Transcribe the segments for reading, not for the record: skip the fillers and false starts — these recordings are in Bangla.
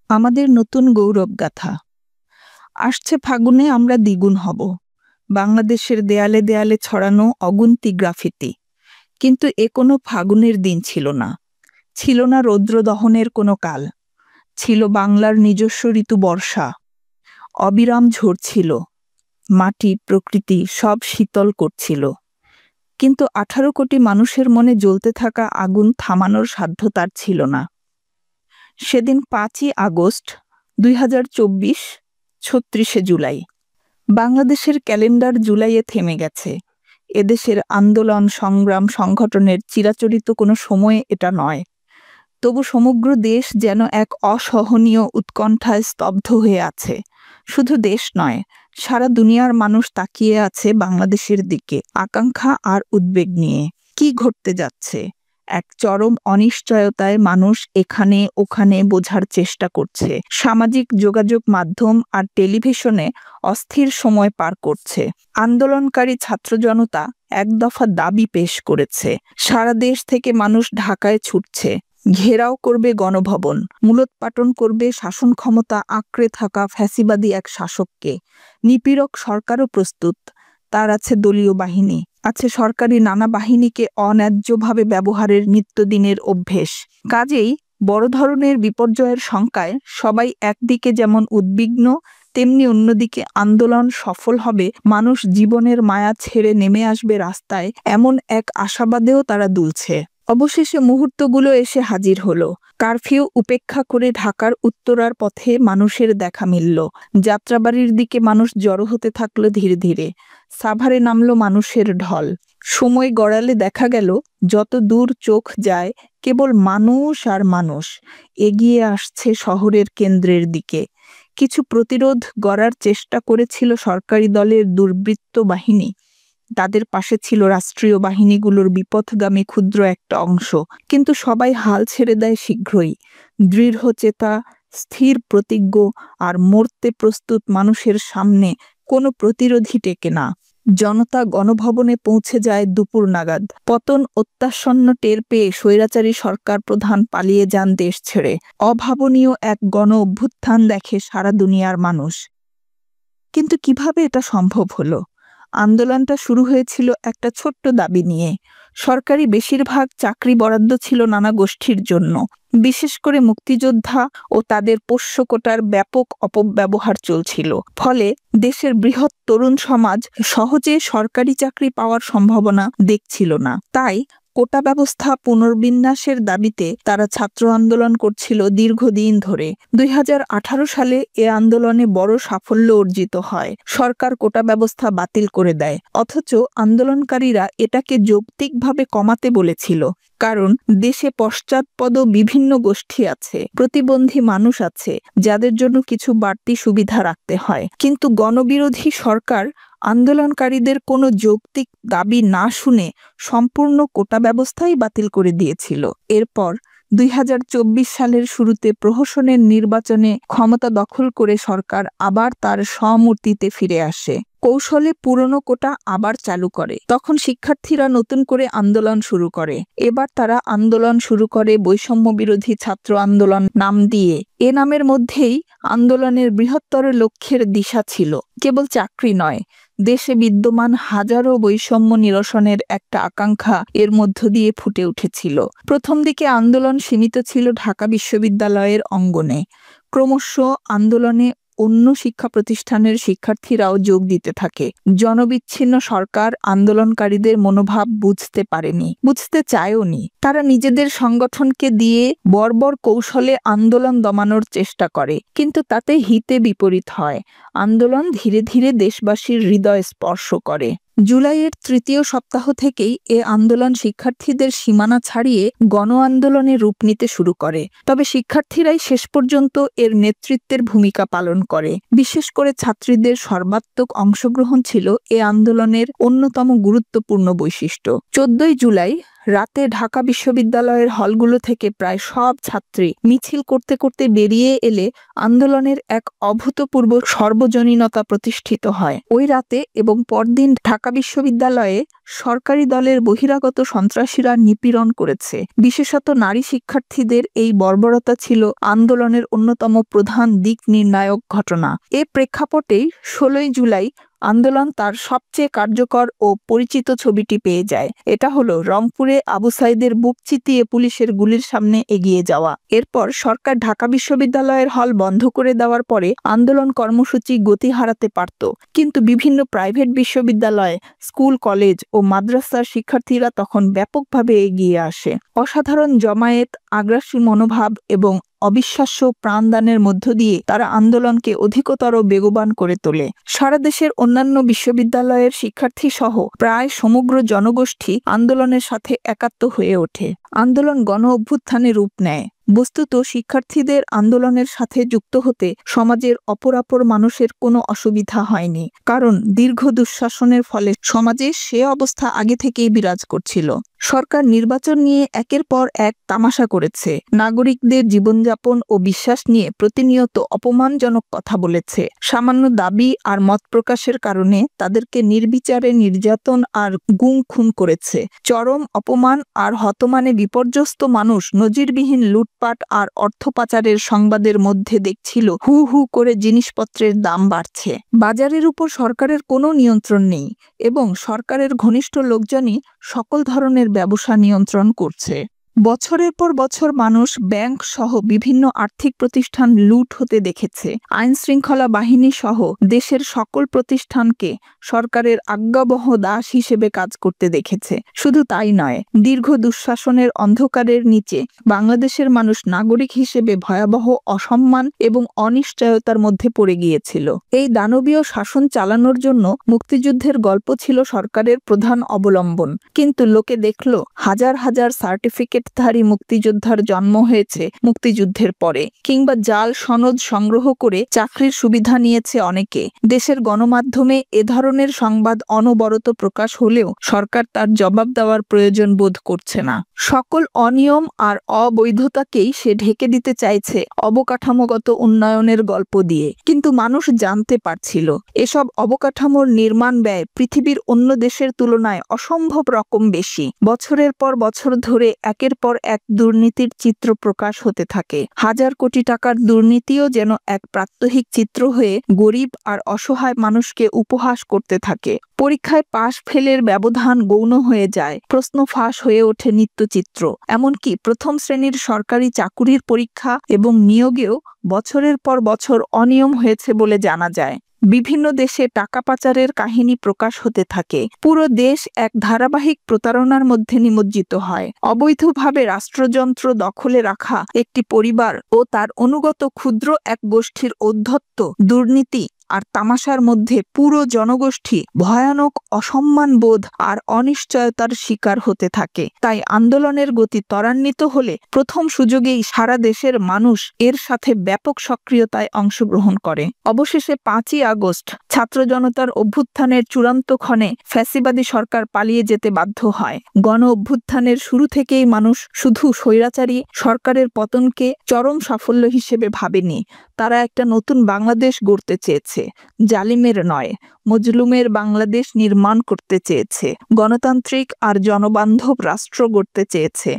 আমাদের নতুন গৌরবগাথা। আসছে ফাগুনে আমরা দ্বিগুণ হব। বাংলাদেশের দেয়ালে দেয়ালে ছড়ানো অগুন্তি গ্রাফিতি। কিন্তু এ কোনো ফাগুনের দিন ছিল না। ছিল না রৌদ্র দহনের কোনো কাল। ছিল বাংলার নিজস্ব ঋতু বর্ষা। অবিরাম ঝরছিল। মাটি প্রকৃতি সব শীতল করছিল। কিন্তু 18 কোটি মানুষের মনে জ্বলতে থাকা আগুন থামানোর সাধ্য তার ছিল না। সেদিন 5ই আগস্ট 2024, 36শে জুলাই। বাংলাদেশের ক্যালেন্ডার জুলাইয়ে থেমে গেছে। এদেশের আন্দোলন সংগ্রাম সংগঠনের চিরাচরিত কোনো সময়ে এটা নয়। তবু সমগ্র দেশ যেন এক অসহনীয় উৎকণ্ঠায় স্তব্ধ হয়ে আছে। শুধু দেশ নয়, সারা দুনিয়ার মানুষ তাকিয়ে আছে বাংলাদেশের দিকে আকাঙ্ক্ষা আর উদ্বেগ নিয়ে। কি ঘটতে যাচ্ছে? এক চরম অনিশ্চয়তায় মানুষ এখানে ওখানে বোঝার চেষ্টা করছে। সামাজিক যোগাযোগ মাধ্যম আর টেলিভিশনে অস্থির সময় পার করছে। আন্দোলনকারী ছাত্র জনতা এক দফা দাবি পেশ করেছে। সারা দেশ থেকে মানুষ ঢাকায় ছুটছে। ঘেরাও করবে গণভবন, মূলোৎপাটন করবে শাসন ক্ষমতা আঁকড়ে থাকা ফ্যাসিবাদী এক শাসককে। নিপীড়ক সরকারও প্রস্তুত। তার আছে দলীয় বাহিনী, আছে সরকারি নানা বাহিনীকে অন্যায্যভাবে ব্যবহারের নিত্যদিনের অভ্যেস। কাজেই বড় ধরনের বিপর্যয়ের শঙ্কায় সবাই একদিকে যেমন উদ্বিগ্ন, তেমনি অন্যদিকে আন্দোলন সফল হবে, মানুষ জীবনের মায়া ছেড়ে নেমে আসবে রাস্তায়, এমন এক আশাবাদেও তারা দুলছে। অবশেষে মুহূর্তগুলো এসে হাজির হলো। কারফিউ উপেক্ষা করে ঢাকার উত্তরার পথে মানুষের দেখা মিলল। যাত্রাবাড়ির দিকে মানুষ জড়ো হতে থাকলো ধীরে ধীরে। সাভারে নামলো মানুষের ঢল। সময় গড়ালে দেখা গেল যত দূর চোখ যায় কেবল মানুষ আর মানুষ এগিয়ে আসছে শহরের কেন্দ্রের দিকে। কিছু প্রতিরোধ গড়ার চেষ্টা করেছিল সরকারি দলের দুর্বৃত্ত বাহিনী। তাদের পাশে ছিল রাষ্ট্রীয় বাহিনীগুলোর বিপথগামী ক্ষুদ্র একটা অংশ। কিন্তু সবাই হাল ছেড়ে দেয় শীঘ্রই। দৃঢ়চেতা, স্থির প্রতিজ্ঞ আর মরতে প্রস্তুত মানুষের সামনে কোনো প্রতিরোধী টেকে না। জনতা গণভবনে পৌঁছে যায় দুপুর নাগাদ। পতন অত্যাসন্ন টের পেয়ে স্বৈরাচারী সরকার প্রধান পালিয়ে যান দেশ ছেড়ে। অভাবনীয় এক গণ অভ্যুত্থান দেখে সারা দুনিয়ার মানুষ। কিন্তু কিভাবে এটা সম্ভব হলো? আন্দোলনটা শুরু হয়েছিল একটা ছোট্ট দাবি নিয়ে। সরকারি বেশিরভাগ চাকরি বরাদ্দ ছিল নানা গোষ্ঠীর জন্য। বিশেষ করে মুক্তিযোদ্ধা ও তাদের পোষ্য কোটার ব্যাপক অপব্যবহার চলছিল। ফলে দেশের বৃহৎ তরুণ সমাজ সহজে সরকারি চাকরি পাওয়ার সম্ভাবনা দেখছিল না। তাই কোটা ব্যবস্থা পুনর্বিন্যাসের দাবিতে তারা ছাত্র আন্দোলন করছিল দীর্ঘদিন ধরে। 2018 সালে এ আন্দোলনে বড় সাফল্য অর্জিত হয়। সরকার কোটা ব্যবস্থা বাতিল করে দেয়। অথচ আন্দোলনকারীরা এটাকে যৌক্তিকভাবে কমাতে বলেছিল। কারণ দেশে পশ্চাৎপদ বিভিন্ন গোষ্ঠী আছে, প্রতিবন্ধী মানুষ আছে, যাদের জন্য কিছু বাড়তি সুবিধা রাখতে হয়। কিন্তু গণবিরোধী সরকার আন্দোলনকারীদের কোনো যৌক্তিক দাবি না শুনে সম্পূর্ণ কোটা ব্যবস্থাই বাতিল করে দিয়েছিল। এরপর 2024 সালের শুরুতে প্রহসনের নির্বাচনে ক্ষমতা দখল করে সরকার আবার তার স্বমূর্তিতে ফিরে আসে। কৌশলে পুরনো কোটা আবার চালু করে। তখন শিক্ষার্থীরা নতুন করে আন্দোলন শুরু করে। এবার তারা আন্দোলন শুরু করে বৈষম্য বিরোধী ছাত্র আন্দোলন নাম দিয়ে। এ নামের মধ্যেই আন্দোলনের বৃহত্তর লক্ষ্যের দিশা ছিল। কেবল চাকরি নয়, দেশে বিদ্যমান হাজারো বৈষম্য নিরসনের একটা আকাঙ্ক্ষা এর মধ্য দিয়ে ফুটে উঠেছিল। প্রথম দিকে আন্দোলন সীমিত ছিল ঢাকা বিশ্ববিদ্যালয়ের অঙ্গনে। ক্রমশ আন্দোলনে অন্য শিক্ষা প্রতিষ্ঠানের শিক্ষার্থীরাও যোগ দিতে থাকে। জনবিচ্ছিন্ন সরকার আন্দোলনকারীদের মনোভাব বুঝতে পারেনি, বুঝতে চায়ওনি। তারা নিজেদের সংগঠনকে দিয়ে বর্বর কৌশলে আন্দোলন দমানোর চেষ্টা করে। কিন্তু তাতে হিতে বিপরীত হয়। আন্দোলন ধীরে ধীরে দেশবাসীর হৃদয় স্পর্শ করে। জুলাইয়ের তৃতীয় সপ্তাহ থেকেই এ আন্দোলন শিক্ষার্থীদের সীমানা ছাড়িয়ে গণ আন্দোলনে রূপ নিতে শুরু করে। তবে শিক্ষার্থীরাই শেষ পর্যন্ত এর নেতৃত্বের ভূমিকা পালন করে। বিশেষ করে ছাত্রীদের সর্বাত্মক অংশগ্রহণ ছিল এ আন্দোলনের অন্যতম গুরুত্বপূর্ণ বৈশিষ্ট্য। 14ই জুলাই রাতে ঢাকা বিশ্ববিদ্যালয়ের হলগুলো থেকে প্রায় সব ছাত্রী মিছিল করতে করতে বেরিয়ে এলে আন্দোলনের এক অভূতপূর্ব সর্বজনীনতা প্রতিষ্ঠিত হয়। ওই রাতে এবং পরদিন ঢাকা বিশ্ববিদ্যালয়ে সরকারি দলের বহিরাগত সন্ত্রাসীরা নিপীড়ন করেছে। বিশেষত নারী শিক্ষার্থীদের এই বর্বরতা ছিল আন্দোলনের অন্যতম প্রধান দিক নির্ণায়ক ঘটনা। এ প্রেক্ষাপটেই 16ই জুলাই আন্দোলন তার সবচেয়ে কার্যকর ও পরিচিত ছবিটি পেয়ে যায়। এটা হলো রংপুরে আবু সাইদের বুক চিতিয়ে পুলিশের গুলির সামনে এগিয়ে যাওয়া। এরপর সরকার ঢাকা বিশ্ববিদ্যালয়ের হল বন্ধ করে দেওয়ার পরে আন্দোলন কর্মসূচি গতি হারাতে পারত, কিন্তু বিভিন্ন প্রাইভেট বিশ্ববিদ্যালয়, স্কুল, কলেজ ও মাদ্রাসার শিক্ষার্থীরা তখন ব্যাপকভাবে এগিয়ে আসে। অসাধারণ জমায়েত, আগ্রাসী মনোভাব এবং অবিশ্বাস্য প্রাণদানের মধ্য দিয়ে তারা আন্দোলনকে অধিকতর বেগবান করে তোলে। সারা দেশের অন্যান্য বিশ্ববিদ্যালয়ের শিক্ষার্থী সহ প্রায় সমগ্র জনগোষ্ঠী আন্দোলনের সাথে একাত্ম হয়ে ওঠে। আন্দোলন গণ অভ্যুত্থানে রূপ নেয়। বস্তুত শিক্ষার্থীদের আন্দোলনের সাথে যুক্ত হতে সমাজের অপরাপর মানুষের কোনো অসুবিধা হয়নি, কারণ দীর্ঘ দুঃশাসনের ফলে সমাজে সে অবস্থা আগে থেকেই বিরাজ করছিল। সরকার নির্বাচন নিয়ে একের পর এক তামাশা করেছে, নাগরিকদের জীবনযাপন ও বিশ্বাস নিয়ে প্রতিনিয়ত অপমানজনক কথা বলেছে। সামান্য দাবি আর মত প্রকাশের কারণে তাদেরকে নির্বিচারে নির্যাতন আর গুম খুন করেছে। চরম অপমান আর হতমানে বিপর্যস্ত মানুষ নজিরবিহীন লুটপাট আর অর্থ পাচারের সংবাদের মধ্যে দেখছিল হু হু করে জিনিসপত্রের দাম বাড়ছে। বাজারের উপর সরকারের কোনো নিয়ন্ত্রণ নেই এবং সরকারের ঘনিষ্ঠ লোকজনই সকল ধরনের ব্যবসা নিয়ন্ত্রণ করছে। বছরের পর বছর মানুষ ব্যাংক সহ বিভিন্ন আর্থিক প্রতিষ্ঠান লুট হতে দেখেছে। আইন শৃঙ্খলা বাহিনী সহ দেশের সকল প্রতিষ্ঠানকে সরকারের আজ্ঞাবহ দাস হিসেবে কাজ করতে দেখেছে। শুধু তাই নয়, দীর্ঘ দুঃশাসনের অন্ধকারের নিচে বাংলাদেশের মানুষ নাগরিক হিসেবে ভয়াবহ অসম্মান এবং অনিশ্চয়তার মধ্যে পড়ে গিয়েছিল। এই দানবীয় শাসন চালানোর জন্য মুক্তিযুদ্ধের গল্প ছিল সরকারের প্রধান অবলম্বন, কিন্তু লোকে দেখল হাজার হাজার সার্টিফিকেটধারী মুক্তিযোদ্ধার জন্ম হয়েছে মুক্তিযুদ্ধের পরে, কিংবা জাল সনদ সংগ্রহ করে চাকরির সুবিধা নিয়েছে অনেকে। দেশের গণমাধ্যমে এ ধরনের সংবাদ অনবরত প্রকাশ হলেও সরকার তার জবাব দেওয়ার প্রয়োজন বোধ করছে না। সকল অনিয়ম আর অবৈধতাকেই সে ঢেকে দিতে চাইছে অবকাঠামোগত উন্নয়নের গল্প দিয়ে, কিন্তু মানুষ জানতে পারছিল এসব অবকাঠামোর নির্মাণ ব্যয় পৃথিবীর অন্য দেশের তুলনায় অসম্ভব রকম বেশি। বছরের পর বছর ধরে একের পর এক দুর্নীতির চিত্র প্রকাশ হতে থাকে। হাজার কোটি টাকার দুর্নীতিও যেন এক প্রাত্যহিক চিত্র হয়ে গরিব আর অসহায় মানুষকে উপহাস করতে থাকে। পরীক্ষায় পাশ ফেলের ব্যবধান গৌণ হয়ে যায়, প্রশ্ন ফাঁস হয়ে ওঠে নিত্যচিত্র। এমনকি প্রথম শ্রেণীর সরকারি চাকুরির পরীক্ষা এবং নিয়োগেও বছরের পর বছর অনিয়ম হয়েছে বলে জানা যায়। বিভিন্ন দেশে টাকা পাচারের কাহিনী প্রকাশ হতে থাকে। পুরো দেশ এক ধারাবাহিক প্রতারণার মধ্যে নিমজ্জিত হয়। অবৈধভাবে রাষ্ট্রযন্ত্র দখলে রাখা একটি পরিবার ও তার অনুগত ক্ষুদ্র এক গোষ্ঠীর ঔদ্ধত্য, দুর্নীতি আর তামাশার মধ্যে পুরো জনগোষ্ঠী ভয়ানক অসম্মান বোধ আর অনিশ্চয়তার শিকার হতে থাকে। তাই আন্দোলনের গতি ত্বরান্বিত হলে প্রথম সুযোগেই সারা দেশের মানুষ এর সাথে ব্যাপক সক্রিয়তায় অংশগ্রহণ করে। অবশেষে 5ই আগস্ট ছাত্র জনতার অভ্যুত্থানের চূড়ান্ত ক্ষণে ফ্যাসিবাদী সরকার পালিয়ে যেতে বাধ্য হয়। গণ অভ্যুত্থানের শুরু থেকেই মানুষ শুধু স্বৈরাচারী সরকারের পতনকে চরম সাফল্য হিসেবে ভাবেনি, তারা একটা নতুন বাংলাদেশ গড়তে চেয়েছে। জালিমের নয়, মজলুমের বাংলাদেশ নির্মাণ করতে চেয়েছে। গণতান্ত্রিক আর জনবান্ধব রাষ্ট্র গড়তে চেয়েছে,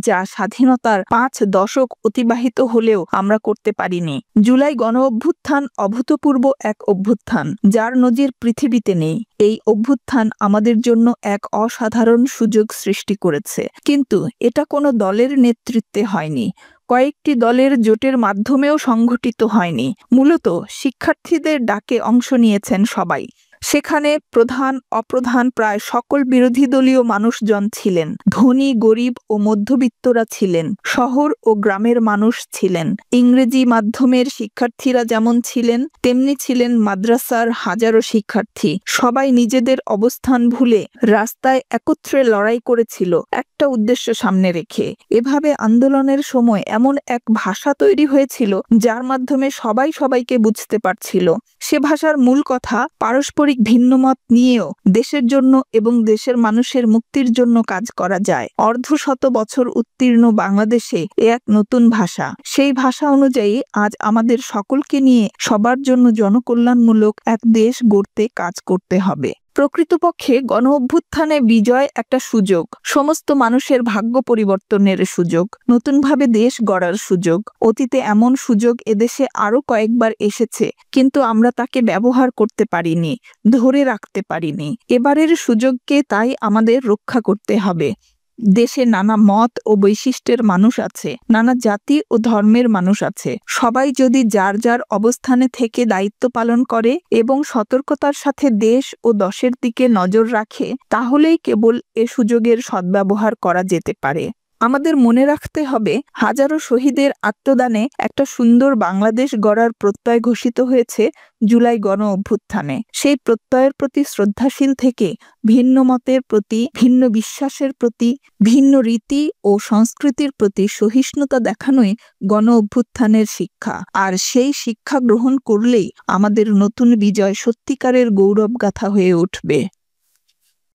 যা স্বাধীনতার 5 দশক অতিবাহিত হলেও আমরা করতে পারিনি। জুলাই গণ অভ্যুত্থান অভূতপূর্ব এক অভ্যুত্থান, যার নজির পৃথিবীতে নেই। এই অভ্যুত্থান আমাদের জন্য এক অসাধারণ সুযোগ সৃষ্টি করেছে, কিন্তু এটা কোনো দলের নেতৃত্বে হয়নি, কয়েকটি দলের জোটের মাধ্যমেও সংঘটিত হয়নি। মূলত শিক্ষার্থীদের ডাকে অংশ নিয়েছেন সবাই। সেখানে প্রধান অপ্রধান প্রায় সকল বিরোধী দলীয় মানুষজন ছিলেন। ধনী, গরিব ও মধ্যবিত্তরা ছিলেন। শহর ও গ্রামের মানুষ ছিলেন। ইংরেজি মাধ্যমের শিক্ষার্থীরা যেমন ছিলেন, তেমনি ছিলেন মাদ্রাসার হাজারো শিক্ষার্থী। সবাই নিজেদের অবস্থান ভুলে রাস্তায় একত্রে লড়াই করেছিল একটা উদ্দেশ্য সামনে রেখে। এভাবে আন্দোলনের সময় এমন এক ভাষা তৈরি হয়েছিল যার মাধ্যমে সবাই সবাইকে বুঝতে পারছিল। সে ভাষার মূল কথা পারস্পরিক ভিন্নমত নিয়েও দেশের জন্য এবং দেশের মানুষের মুক্তির জন্য কাজ করা যায়। অর্ধশত বছর উত্তীর্ণ বাংলাদেশে এ এক নতুন ভাষা। সেই ভাষা অনুযায়ী আজ আমাদের সকলকে নিয়ে সবার জন্য জনকল্যাণমূলক এক দেশ গড়তে কাজ করতে হবে। প্রকৃতপক্ষে গণ অভ্যুত্থানে বিজয় একটা সুযোগ, সমস্ত মানুষের ভাগ্য পরিবর্তনের সুযোগ, নতুনভাবে দেশ গড়ার সুযোগ। অতীতে এমন সুযোগ এদেশে আরো কয়েকবার এসেছে, কিন্তু আমরা তাকে ব্যবহার করতে পারিনি, ধরে রাখতে পারিনি। এবারের সুযোগকে তাই আমাদের রক্ষা করতে হবে। দেশে নানা মত ও বৈশিষ্ট্যের মানুষ আছে, নানা জাতি ও ধর্মের মানুষ আছে। সবাই যদি যার যার অবস্থানে থেকে দায়িত্ব পালন করে এবং সতর্কতার সাথে দেশ ও দশের দিকে নজর রাখে, তাহলেই কেবল এ সুযোগের সদ্ব্যবহার করা যেতে পারে। আমাদের মনে রাখতে হবে, হাজারো শহীদের আত্মদানে একটা সুন্দর বাংলাদেশ গড়ার প্রত্যয় ঘোষিত হয়েছে জুলাই গণ অভ্যুত্থানে। সেই প্রত্যয়ের প্রতি শ্রদ্ধাশীল থেকে ভিন্ন মতের প্রতি, ভিন্ন বিশ্বাসের প্রতি, ভিন্ন রীতি ও সংস্কৃতির প্রতি সহিষ্ণুতা দেখানোই গণ অভ্যুত্থানের শিক্ষা। আর সেই শিক্ষা গ্রহণ করলেই আমাদের নতুন বিজয় সত্যিকারের গৌরবগাথা হয়ে উঠবে।